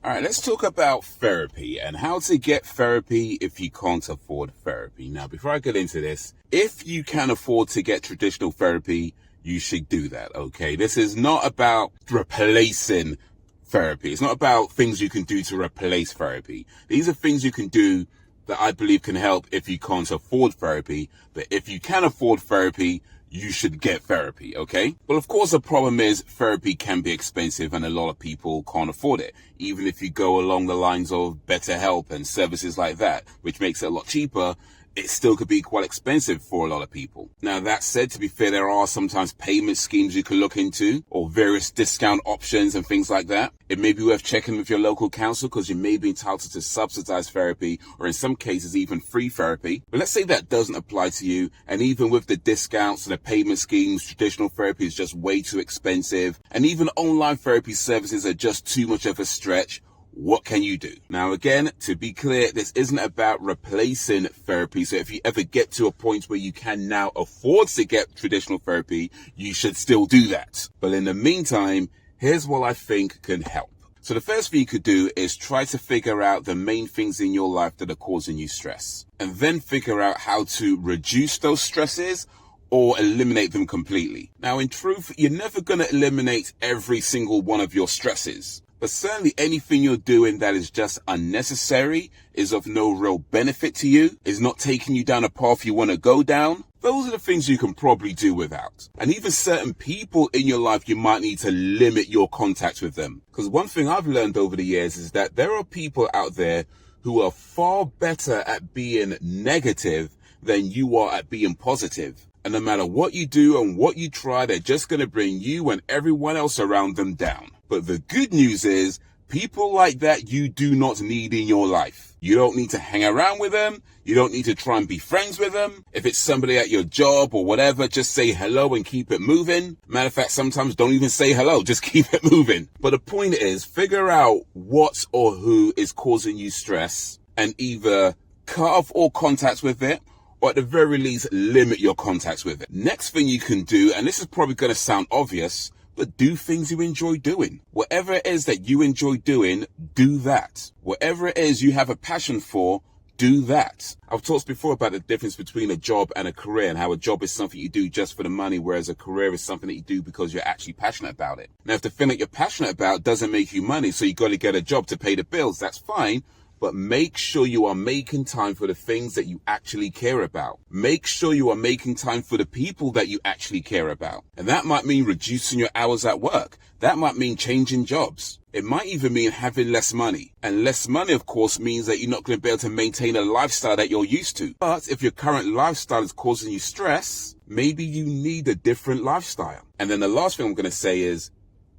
All right, let's talk about therapy and how to get therapy if you can't afford therapy. Now, before I get into this, if you can afford to get traditional therapy, you should do that, okay? This is not about replacing therapy. It's not about things you can do to replace therapy. These are things you can do that I believe can help if you can't afford therapy. But if you can afford therapy, you should get therapy, okay? Well, of course, the problem is therapy can be expensive and a lot of people can't afford it. Even if you go along the lines of BetterHelp and services like that, which makes it a lot cheaper, it still could be quite expensive for a lot of people. Now, that said, to be fair, there are sometimes payment schemes you can look into or various discount options and things like that. It may be worth checking with your local council because you may be entitled to subsidized therapy or in some cases even free therapy. But let's say that doesn't apply to you. And even with the discounts and the payment schemes, traditional therapy is just way too expensive. And even online therapy services are just too much of a stretch. What can you do? Now, again, to be clear, this isn't about replacing therapy. So if you ever get to a point where you can now afford to get traditional therapy, you should still do that. But in the meantime, here's what I think can help. So the first thing you could do is try to figure out the main things in your life that are causing you stress, and then figure out how to reduce those stresses or eliminate them completely. Now, in truth, you're never going to eliminate every single one of your stresses. But certainly anything you're doing that is just unnecessary, is of no real benefit to you, is not taking you down a path you want to go down, those are the things you can probably do without. And even certain people in your life, you might need to limit your contact with them. Because one thing I've learned over the years is that there are people out there who are far better at being negative than you are at being positive. And no matter what you do and what you try, they're just going to bring you and everyone else around them down. But the good news is, people like that you do not need in your life. You don't need to hang around with them. You don't need to try and be friends with them. If it's somebody at your job or whatever, just say hello and keep it moving. Matter of fact, sometimes don't even say hello, just keep it moving. But the point is, figure out what or who is causing you stress and either cut off all contact with it, or at the very least, limit your contacts with it. Next thing you can do, and this is probably going to sound obvious, but do things you enjoy doing. Whatever it is that you enjoy doing, do that. Whatever it is you have a passion for, do that. I've talked before about the difference between a job and a career and how a job is something you do just for the money, whereas a career is something that you do because you're actually passionate about it. Now, if the thing that you're passionate about doesn't make you money, so you got to get a job to pay the bills, that's fine. But make sure you are making time for the things that you actually care about. Make sure you are making time for the people that you actually care about. And that might mean reducing your hours at work. That might mean changing jobs. It might even mean having less money. And less money, of course, means that you're not going to be able to maintain a lifestyle that you're used to. But if your current lifestyle is causing you stress, maybe you need a different lifestyle. And then the last thing I'm going to say is,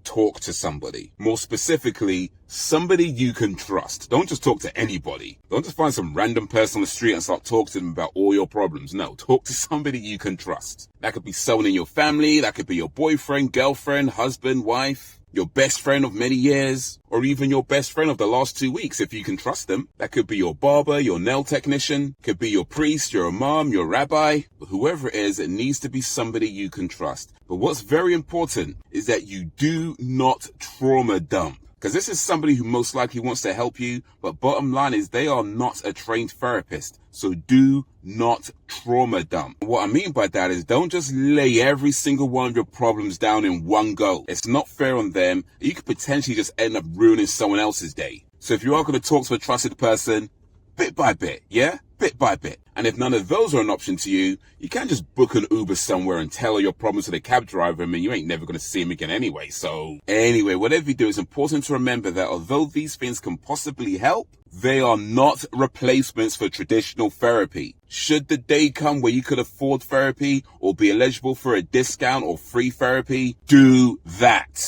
talk to somebody. More specifically, somebody you can trust. Don't just talk to anybody. Don't just find some random person on the street and start talking to them about all your problems. No, talk to somebody you can trust. That could be someone in your family. That could be your boyfriend, girlfriend, husband, wife, your best friend of many years, or even your best friend of the last 2 weeks if you can trust them. That could be your barber, your nail technician, could be your priest, your imam, your rabbi. Whoever it is, it needs to be somebody you can trust. But what's very important is that you do not trauma dump. Because this is somebody who most likely wants to help you, but bottom line is they are not a trained therapist. So do not trauma dump. What I mean by that is don't just lay every single one of your problems down in one go. It's not fair on them. You could potentially just end up ruining someone else's day. So if you are going to talk to a trusted person, bit by bit, yeah? Bit by bit. And if none of those are an option to you, you can't just book an Uber somewhere and tell all your problems to the cab driver. I mean, you ain't never going to see him again anyway. So anyway, whatever you do, it's important to remember that although these things can possibly help, they are not replacements for traditional therapy. Should the day come where you could afford therapy or be eligible for a discount or free therapy, do that.